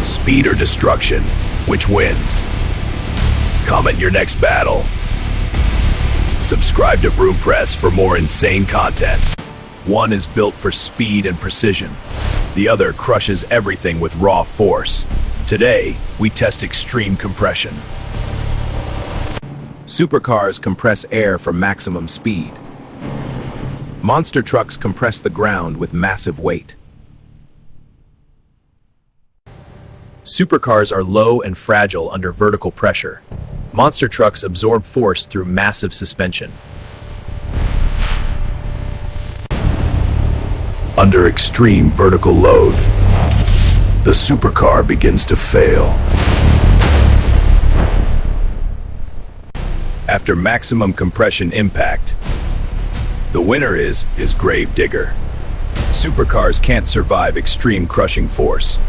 Speed or destruction? Which wins? Comment your next battle. Subscribe to vroompress for more insane content. One is built for speed and precision. The other crushes everything with raw force. Today, we test extreme compression. Supercars compress air for maximum speed. Monster trucks compress the ground with massive weight. Supercars are low and fragile under vertical pressure. Monster trucks absorb force through massive suspension. Under extreme vertical load, the supercar begins to fail. After maximum compression impact, the winner is Gravedigger. Supercars can't survive extreme crushing force.